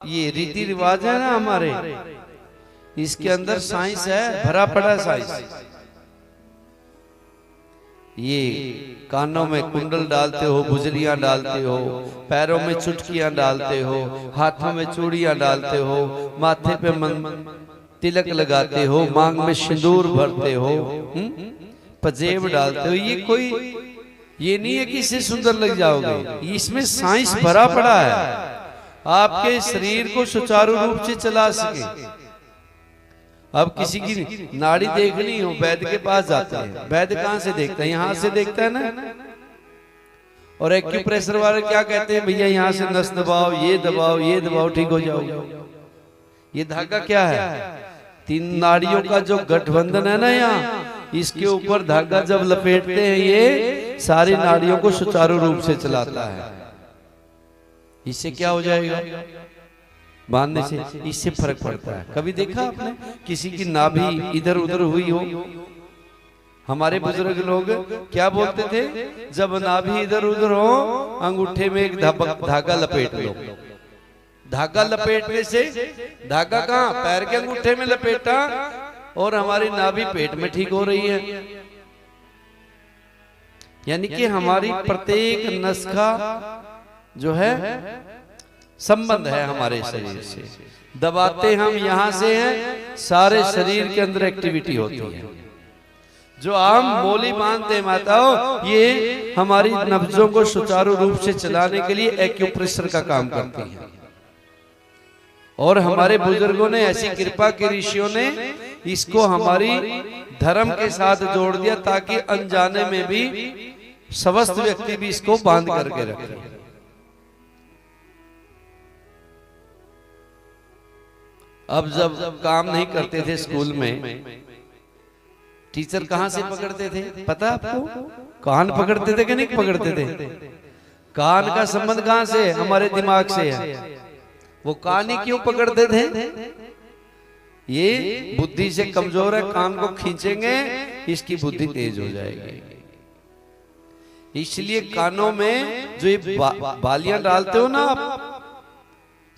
ये रीति रिवाज है ना हमारे, इसके अंदर साइंस है, भरा पड़ा साइंस। ये कानों में कुंडल डालते हो, बुजलियां डालते हो, पैरों में चुटकियां डालते हो, हाथों में चूड़ियां डालते हो, माथे पे तिलक लगाते हो, मांग में सिंदूर भरते हो, पजेब डालते हो। ये नहीं है कि इससे सुंदर लग जाओगे, इसमें साइंस भरा पड़ा है, आपके शरीर को सुचारू रूप से चला सके। अब किसी की नाड़ी देखनी हो, वैद्य के पास जाते हैं। वैद्य कहां से देखता है? यहां से देखता है ना। और एक्यूप्रेशर वाले क्या कहते हैं? भैया यहां से नस दबाओ, ये दबाओ, ये दबाओ, ठीक हो जाओगे। ये धागा क्या है? तीन नाड़ियों का जो गठबंधन है ना यहाँ, इसके ऊपर धागा जब लपेटते हैं, ये सारी नाड़ियों को सुचारू रूप से चलाता है। इससे क्या हो जाएगा? बांधने से इससे फर्क पड़ता है। कभी देखा आपने किसी की नाभि इधर उधर हुई हो? हमारे बुजुर्ग लोग क्या बोलते थे? जब नाभि इधर उधर हो, अंगूठे में एक धागा लपेट लो। धागा लपेटने से, धागा कहाँ? पैर के अंगूठे में लपेटा और हमारी नाभि पेट में ठीक हो रही है। यानी कि हमारी प्रत्येक नस का जो है संबंध है हमारे शरीर से। दबाते हम यहां से हैं, सारे शरीर के अंदर एक्टिविटी होती है। जो आम मोली बांधते हैं माताओं, ये हमारी नब्जों को सुचारू रूप से चलाने के लिए एक्यूप्रेशर का काम करती है। और हमारे बुजुर्गों ने ऐसी कृपा की, ऋषियों ने इसको हमारी धर्म के साथ जोड़ दिया, ताकि अनजाने में भी समस्त व्यक्ति भी इसको बांध करके रखे। अब जब काम नहीं करते थे स्कूल में, टीचर कहां से पकड़ते थे पता आपको? कान पकड़ते थे कि नहीं पकड़ते थे? कान का संबंध कहां से? हमारे दिमाग से है। वो कान ही क्यों पकड़ते थे? ये बुद्धि से कमजोर है, कान को खींचेंगे इसकी बुद्धि तेज हो जाएगी। इसलिए कानों में जो ये बालियां डालते हो ना आप,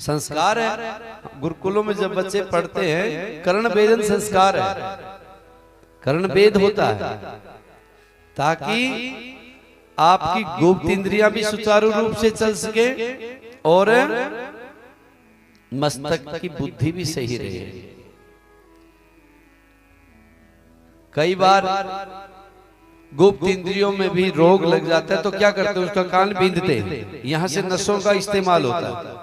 संस्कार है। गुरुकुलों में जब बच्चे पढ़ते हैं, कर्ण वेदन संस्कार है, कर्ण वेद होता है, ताकि आपकी गुप्त इंद्रियां भी सुचारू रूप से चल सके और मस्तक की बुद्धि भी सही रहे। कई बार गुप्त इंद्रियों में भी रोग लग जाता है, तो क्या करते हैं? उसका कान बींधते हैं, यहां से नसों का इस्तेमाल होता है।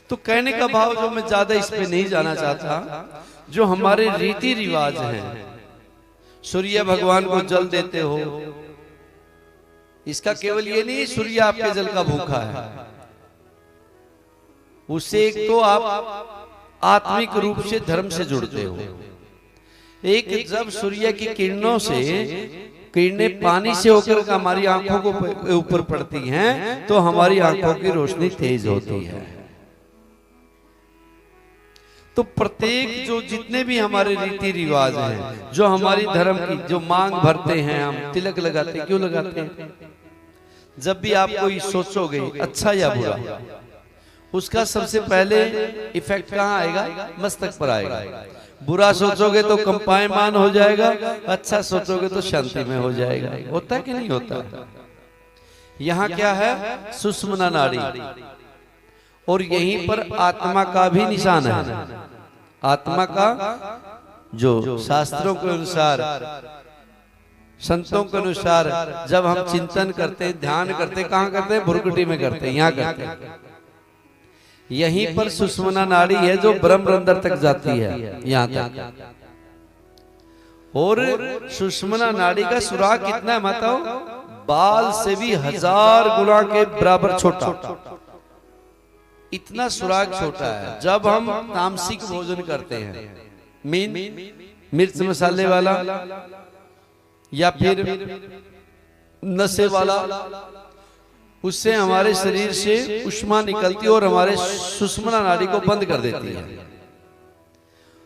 तो कहने का भाव, जो मैं ज्यादा इस पे नहीं जाना चाहता, जो हमारे रीति रिवाज हैं, सूर्य भगवान को जल देते हो, इसका केवल ये नहीं सूर्य आपके जल का भूखा है, उससे एक तो आप आत्मिक रूप से धर्म से जुड़ते हो। एक जब सूर्य की किरणों से, किरणें पानी से होकर हमारी आंखों को ऊपर पड़ती हैं, तो हमारी आंखों की रोशनी तेज होती है। तो प्रत्येक जो जितने भी हमारे रीति रिवाज हैं, जो हमारी धर्म की, जो मांग भरते हैं, हम तिलक लगाते हैं, क्यों लगाते हैं? जब भी आप कोई सोचोगे अच्छा या बुरा, उसका सबसे पहले इफेक्ट कहाँ आएगा? मस्तक पर आएगा। बुरा सोचोगे तो कंपायमान हो जाएगा, अच्छा सोचोगे तो शांति में हो जाएगा। होता है कि नहीं होता? यहाँ क्या है? सुषुम्ना नाड़ी, और यहीं पर आत्मा का भी निशान है। आत्मा का जो शास्त्रों के अनुसार, संतों के अनुसार, जब हम चिंतन करते हैं, ध्यान करते हैं, कहां करते हैं? भ्रुकुटी में करते हैं, यहाँ करते हैं। यहीं पर सुषुम्ना नाड़ी है जो ब्रह्मरंध्र तक जाती है, यहाँ तक। और सुषुम्ना नाड़ी का सुराग कितना है बताओ? बाल से भी 1000 गुना के बराबर छोटा। इतना सुराग छोटा है। जब हम तामसिक भोजन करते हैं, मीन मिर्च मसाले वाला या फिर नशे वाला, उससे हमारे शरीर से ऊष्मा निकलती है और हमारे सुषुम्ना नाड़ी को बंद कर देती है।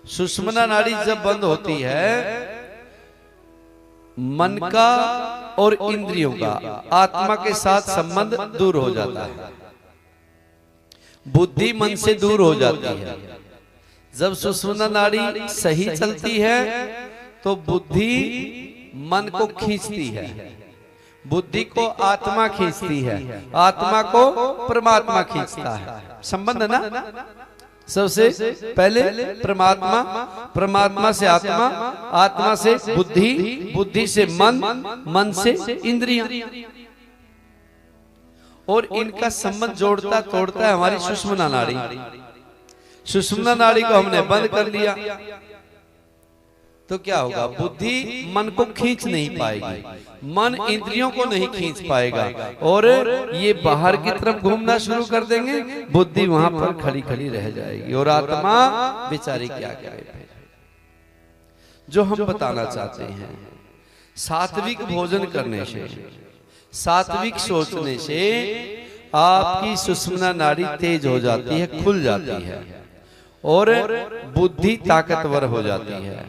सुषुम्ना नाड़ी जब बंद होती है, मन का और इंद्रियों का, आत्मा के साथ संबंध दूर हो जाता है। बुद्धि मन से दूर हो जाती है। जब सुषुम्ना नाड़ी सही चलती है तो बुद्धि मन को खींचती है, बुद्धि को आत्मा खींचती है, आत्मा को परमात्मा खींचता है। संबंध है ना? सबसे पहले परमात्मा, परमात्मा से आत्मा, आत्मा से बुद्धि, बुद्धि से मन, मन से इंद्रियां, और इनका संबंध जोड़ता तोड़ता है हमारी सुषुम्ना नाड़ी। सुषुम्ना नाड़ी को हमने बंद कर लिया तो क्या होगा? बुद्धि मन को खींच नहीं पाएगी, मन इंद्रियों को नहीं खींच पाएगा, और ये बाहर की तरफ घूमना शुरू कर देंगे, बुद्धि वहां पर खड़ी खड़ी रह जाएगी, और आत्मा बेचारी क्या करे। जो हम बताना चाहते हैं, सात्विक भोजन करने से, सात्विक सोचने से आपकी सुषुम्ना नाड़ी तेज हो जाती है, खुल जाती है, और बुद्धि ताकतवर हो जाती है।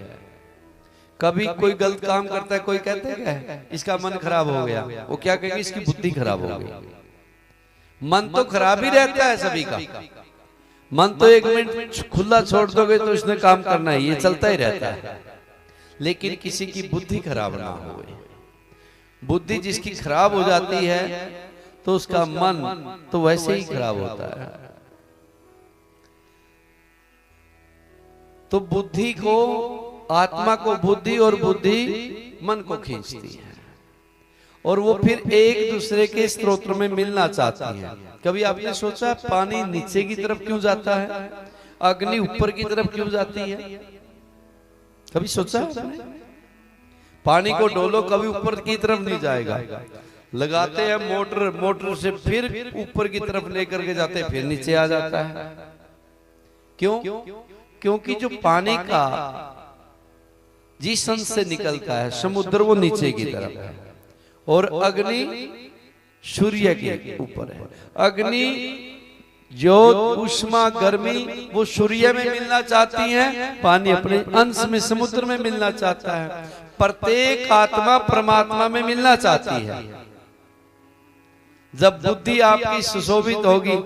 कभी कोई गलत काम करता है, कोई कहते हैं इसका मन खराब हो गया, वो क्या कहेंगे? इसकी बुद्धि खराब हो गई। मन तो खराब ही रहता है सभी का, मन तो एक मिनट खुला छोड़ दोगे तो इसने काम करना है, ये चलता ही रहता है, लेकिन किसी की बुद्धि खराब ना हो। बुद्धि जिसकी खराब हो जाती है तो उसका मन तो वैसे ही खराब होता है। तो बुद्धि को, आत्मा को बुद्धि, और बुद्धि मन को खींचती है, और वो फिर एक दूसरे के स्त्रोत्र में मिलना चाहती है। कभी आपने सोचा पानी नीचे की तरफ क्यों जाता है, अग्नि ऊपर की तरफ क्यों जाती है? कभी सोचा आपने? पानी को डोलो, कभी ऊपर की तरफ नहीं जाएगा, लगाते हैं मोटर, मोटर से फिर ऊपर की तरफ लेकर के जाते हैं, फिर नीचे आ जाता है। क्यों? क्योंकि जो पानी का जिस अंश से निकलता है समुद्र, वो नीचे की तरफ है, और अग्नि सूर्य के ऊपर है। अग्नि जो ऊष्मा गर्मी वो सूर्य में मिलना चाहती है, पानी अपने अंश में समुद्र में मिलना चाहता है। प्रत्येक आत्मा परमात्मा में मिलना चाहती है। जब बुद्धि आपकी सुशोभित होगी,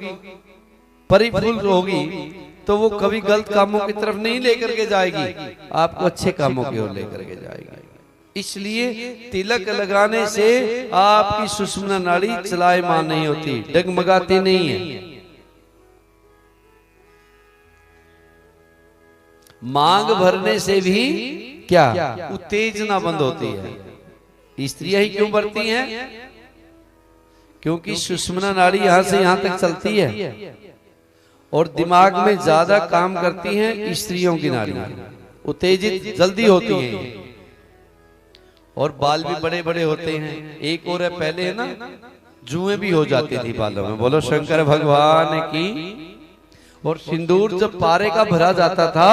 परिपूर्ण होगी, तो वो कभी गलत कामों की तरफ नहीं लेकर के जाएगी, आपको अच्छे कामों की ओर लेकर के जाएगी। इसलिए तिलक लगाने से आपकी सुषुम्ना नाड़ी चलायमान नहीं होती, डगमगाती नहीं है। मांग भरने से भी क्या उत्तेजना बंद होती है। स्त्रियां ही क्यों भरती हैं? क्योंकि सुषुम्ना नाड़ी यहां से यहां तक चलती है, और दिमाग में ज्यादा काम करती हैं स्त्रियों की नाड़ियां, उत्तेजित जल्दी होती हैं, और बाल भी बड़े बड़े होते हैं। एक और है, पहले है ना जुएं भी हो जाती थी बालों में, बोलो शंकर भगवान की। और सिंदूर जब पारे का भरा जाता था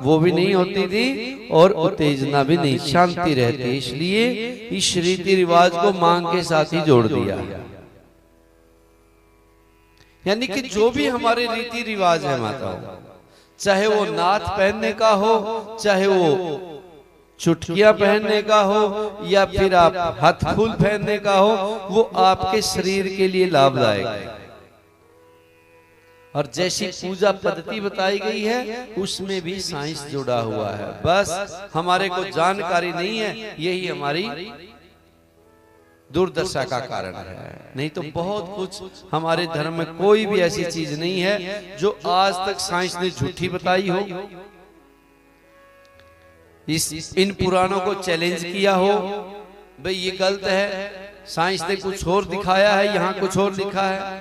वो भी नहीं होती थी, और उत्तेजना भी नहीं, शांति रहती। इसलिए इस रीति रिवाज को मांग के साथ ही जोड़ दिया। यानी कि जो भी हमारे रीति रिवाज है माताओं, चाहे वो नाथ पहनने का हो, चाहे वो चुटकियां पहनने का हो, या फिर आप हाथ फूल पहनने का हो, वो आपके शरीर के लिए लाभदायक है। और जैसी पूजा पद्धति बताई गई है उसमें भी साइंस जुड़ा हुआ है, बस हमारे को जानकारी नहीं है, यही हमारी दुर्दशा का कारण है। नहीं तो बहुत कुछ हमारे धर्म में कोई भी ऐसी चीज नहीं है जो आज तक साइंस ने झूठी बताई हो। इन पुराणों को चैलेंज किया हो, भाई ये गलत है, साइंस ने कुछ और दिखाया है, यहाँ कुछ और लिखा है।